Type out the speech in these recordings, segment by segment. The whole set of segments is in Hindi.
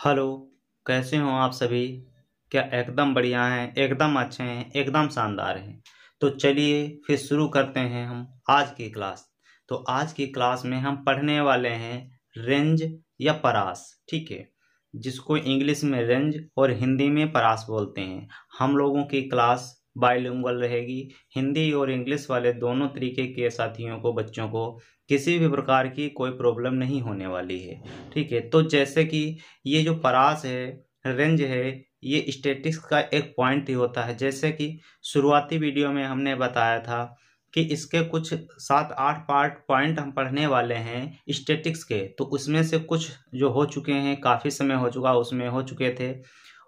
हेलो। कैसे हो आप सभी? क्या एकदम बढ़िया हैं, एकदम अच्छे हैं, एकदम शानदार हैं? तो चलिए फिर शुरू करते हैं हम आज की क्लास। तो आज की क्लास में हम पढ़ने वाले हैं रेंज या परास। ठीक है, जिसको इंग्लिश में रेंज और हिंदी में परास बोलते हैं। हम लोगों की क्लास बाइलिंगुअल रहेगी। हिंदी और इंग्लिश वाले दोनों तरीके के साथियों को, बच्चों को किसी भी प्रकार की कोई प्रॉब्लम नहीं होने वाली है। ठीक है, तो जैसे कि ये जो परास है, रेंज है, ये स्टैटिस्टिक्स का एक पॉइंट ही होता है। जैसे कि शुरुआती वीडियो में हमने बताया था कि इसके कुछ 7-8 पॉइंट हम पढ़ने वाले हैं स्टैटिस्टिक्स के। तो उसमें से कुछ जो हो चुके हैं, काफ़ी समय हो चुका उसमें हो चुके थे।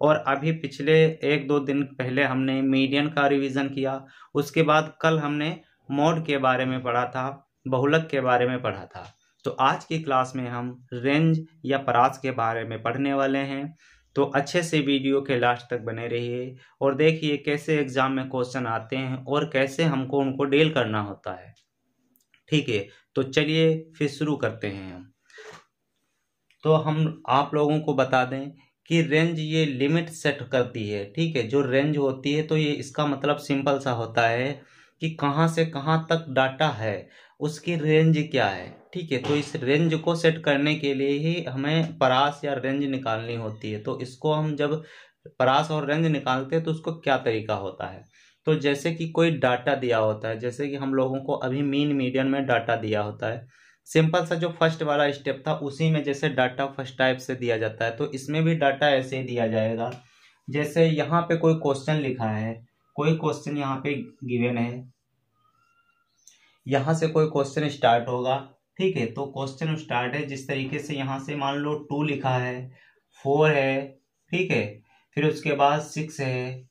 और अभी पिछले 1-2 दिन पहले हमने मीडियन का रिवीजन किया। उसके बाद कल हमने मोड के बारे में पढ़ा था, बहुलक के बारे में पढ़ा था। तो आज की क्लास में हम रेंज या परास के बारे में पढ़ने वाले हैं। तो अच्छे से वीडियो के लास्ट तक बने रहिए और देखिए कैसे एग्जाम में क्वेश्चन आते हैं और कैसे हमको उनको डील करना होता है। ठीक है, तो चलिए फिर शुरू करते हैं हम। तो हम आप लोगों को बता दें कि रेंज ये लिमिट सेट करती है। ठीक है, जो रेंज होती है तो ये इसका मतलब सिंपल सा होता है कि कहाँ से कहाँ तक डाटा है, उसकी रेंज क्या है। ठीक है, तो इस रेंज को सेट करने के लिए ही हमें परास या रेंज निकालनी होती है। तो इसको हम जब परास और रेंज निकालते हैं तो उसको क्या तरीका होता है। तो जैसे कि कोई डाटा दिया होता है, जैसे कि हम लोगों को अभी मीन मीडियन में डाटा दिया होता है। सिंपल सा जो फर्स्ट वाला स्टेप था उसी में जैसे डाटा फर्स्ट टाइप से दिया जाता है, तो इसमें भी डाटा ऐसे ही दिया जाएगा। जैसे यहाँ पे कोई क्वेश्चन लिखा है, कोई क्वेश्चन यहाँ पे गिवन है, यहाँ से कोई क्वेश्चन स्टार्ट होगा। ठीक है, तो क्वेश्चन स्टार्ट है जिस तरीके से, यहाँ से मान लो 2 लिखा है, 4 है। ठीक है, फिर उसके बाद 6 है,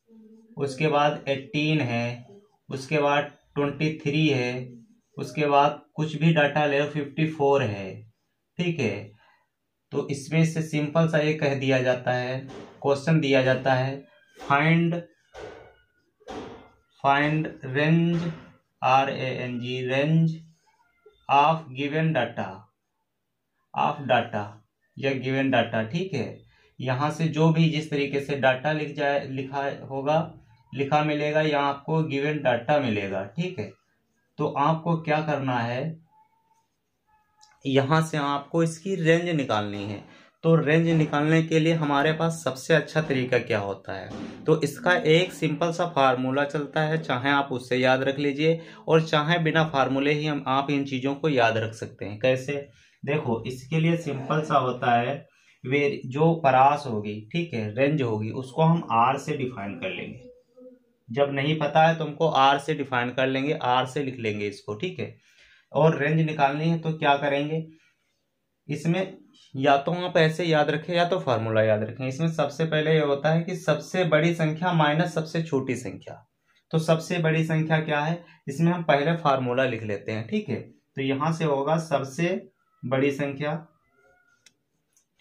उसके बाद 18 है, उसके बाद 23 है, उसके बाद कुछ भी डाटा ले 54 है। ठीक है, तो इसमें से सिंपल सा ये कह दिया जाता है, क्वेश्चन दिया जाता है, find find range, RANG, range of given data, of data या गिवन डाटा। ठीक है, यहाँ से जो भी जिस तरीके से डाटा लिखा होगा, लिखा मिलेगा या आपको गिवन डाटा मिलेगा। ठीक है, तो आपको क्या करना है, यहाँ से आपको इसकी रेंज निकालनी है। तो रेंज निकालने के लिए हमारे पास सबसे अच्छा तरीका क्या होता है, तो इसका एक सिंपल सा फार्मूला चलता है। चाहे आप उससे याद रख लीजिए और चाहे बिना फार्मूले ही आप इन चीज़ों को याद रख सकते हैं। कैसे? देखो, इसके लिए सिंपल सा होता है, वे जो परास होगी, ठीक है, रेंज होगी, उसको हम आर से डिफाइन कर लेंगे। जब नहीं पता है तो हमको आर से डिफाइन कर लेंगे, आर से लिख लेंगे इसको। ठीक है, और रेंज निकालनी है तो क्या करेंगे, इसमें या तो आप ऐसे याद रखें या तो फार्मूला याद रखें। इसमें सबसे पहले ये होता है कि सबसे बड़ी संख्या माइनस सबसे छोटी संख्या। तो सबसे बड़ी संख्या क्या है, इसमें हम पहले फार्मूला लिख लेते हैं। ठीक है, तो यहां से होगा सबसे बड़ी संख्या,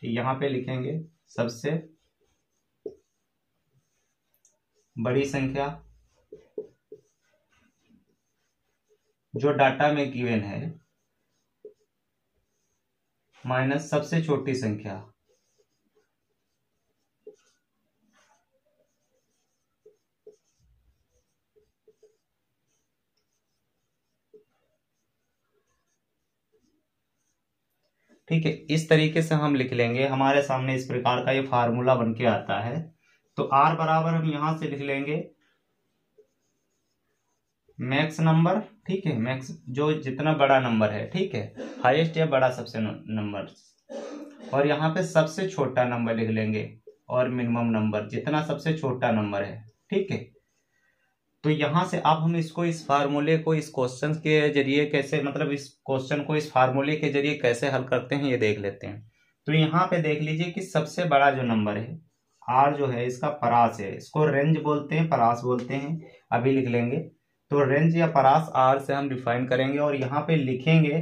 यहां पे लिखेंगे सबसे बड़ी संख्या जो डाटा में गिवन है, माइनस सबसे छोटी संख्या। ठीक है, इस तरीके से हम लिख लेंगे। हमारे सामने इस प्रकार का ये फार्मूला बन के आता है। तो आर बराबर हम यहां से लिख लेंगे मैक्स नंबर। ठीक है, मैक्स जो जितना बड़ा नंबर है, ठीक है, हाईएस्ट या बड़ा सबसे नंबर, और यहाँ पे सबसे छोटा नंबर लिख लेंगे, और मिनिमम नंबर जितना सबसे छोटा नंबर है। ठीक है, तो यहां से अब हम इसको, इस फार्मूले को इस क्वेश्चन के जरिए कैसे, मतलब इस क्वेश्चन को इस फार्मूले के जरिए कैसे हल करते हैं ये देख लेते हैं। तो यहाँ पे देख लीजिए कि सबसे बड़ा जो नंबर है आर जो है, इसका परास है, इसको रेंज बोलते हैं, परास बोलते हैं। अभी लिख लेंगे, तो रेंज या परास आर से हम डिफाइन करेंगे और यहाँ पे लिखेंगे।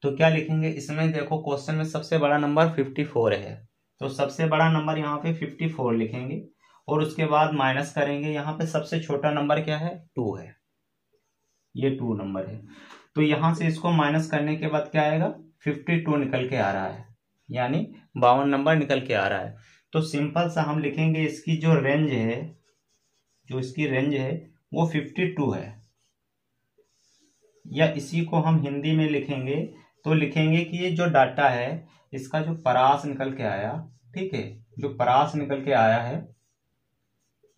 तो क्या लिखेंगे इसमें, देखो क्वेश्चन में सबसे बड़ा नंबर 54 है, तो सबसे बड़ा नंबर यहाँ पे 54 लिखेंगे और उसके बाद माइनस करेंगे। यहाँ पे सबसे छोटा नंबर क्या है, 2 है, ये 2 नंबर है। तो यहां से इसको माइनस करने के बाद क्या आएगा, 52 निकल के आ रहा है। यानी 52 नंबर निकल के आ रहा है। तो सिंपल सा हम लिखेंगे इसकी जो रेंज है, जो इसकी रेंज है वो 52 है। या इसी को हम हिंदी में लिखेंगे तो लिखेंगे कि ये जो डाटा है इसका जो परास निकल के आया, ठीक है, जो परास निकल के आया है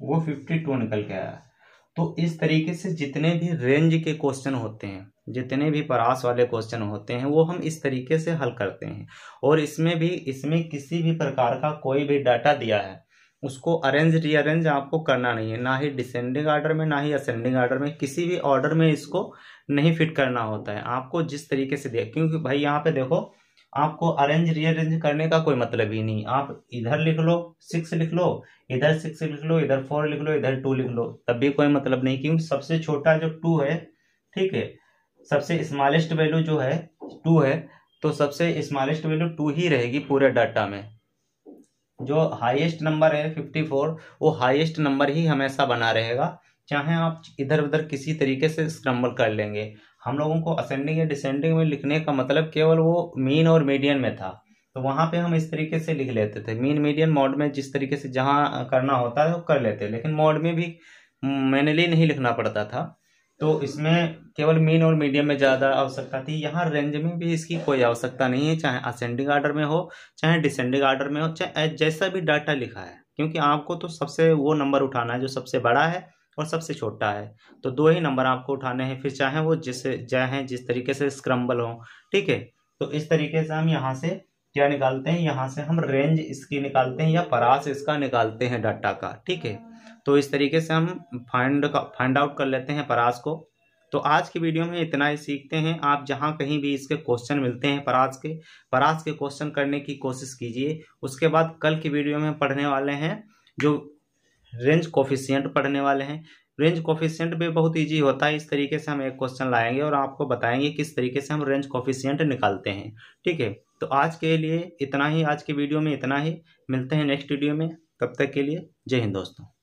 वो 52 निकल के आया। तो इस तरीके से जितने भी रेंज के क्वेश्चन होते हैं, जितने भी परास वाले क्वेश्चन होते हैं वो हम इस तरीके से हल करते हैं। और इसमें किसी भी प्रकार का कोई भी डाटा दिया है उसको अरेंज रीअरेंज आपको करना नहीं है, ना ही डिसेंडिंग ऑर्डर में ना ही असेंडिंग ऑर्डर में, किसी भी ऑर्डर में इसको नहीं फिट करना होता है। आपको जिस तरीके से दिया, क्योंकि भाई यहाँ पे देखो आपको अरेंज रीअरेंज करने का कोई मतलब ही नहीं। आप इधर लिख लो 6 लिख लो, इधर 6 लिख लो, इधर 4 लिख लो, इधर 2 लिख लो, तब भी कोई मतलब नहीं, क्योंकि सबसे छोटा जो 2 है, ठीक है, सबसे स्मॉलेस्ट वैल्यू जो है 2 है, तो सबसे स्मॉलेस्ट वैल्यू 2 ही रहेगी पूरे डाटा में। जो हाईएस्ट नंबर है 54 वो हाईएस्ट नंबर ही हमेशा बना रहेगा, चाहे आप इधर उधर किसी तरीके से स्क्रम्बल कर लेंगे। हम लोगों को असेंडिंग या डिसेंडिंग में लिखने का मतलब केवल वो मीन और मीडियन में था, तो वहां पे हम इस तरीके से लिख लेते थे। मीन मीडियन मॉड में जिस तरीके से जहां करना होता है वो कर लेते, लेकिन मॉड में भी मैनुअली नहीं लिखना पड़ता था। तो इसमें केवल मीन और मीडियम में ज़्यादा आवश्यकता थी। यहाँ रेंज में भी इसकी कोई आवश्यकता नहीं है, चाहे असेंडिंग ऑर्डर में हो चाहे डिसेंडिंग ऑर्डर में हो, चाहे जैसा भी डाटा लिखा है, क्योंकि आपको तो सबसे वो नंबर उठाना है जो सबसे बड़ा है और सबसे छोटा है। तो 2 ही नंबर आपको उठाने हैं, फिर चाहे वो जिस तरीके से स्क्रम्बल हो, ठीक है। तो इस तरीके से हम यहाँ से क्या निकालते हैं, यहाँ से हम रेंज इसकी निकालते हैं या परास इसका निकालते हैं डाटा का, ठीक है। तो इस तरीके से हम फाइंड आउट कर लेते हैं परास को। तो आज की वीडियो में इतना ही सीखते हैं। आप जहां कहीं भी इसके क्वेश्चन मिलते हैं परास के क्वेश्चन करने की कोशिश कीजिए। उसके बाद कल की वीडियो में पढ़ने वाले हैं जो रेंज कोफिशिएंट पढ़ने वाले हैं। रेंज कोफिशिएंट भी बहुत इजी होता है। इस तरीके से हम एक क्वेश्चन लाएंगे और आपको बताएंगे किस तरीके से हम रेंज कोफिशिएंट निकालते हैं, ठीक है। तो आज के लिए इतना ही, आज की वीडियो में इतना ही। मिलते हैं नेक्स्ट वीडियो में, तब तक के लिए जय हिंद दोस्तों।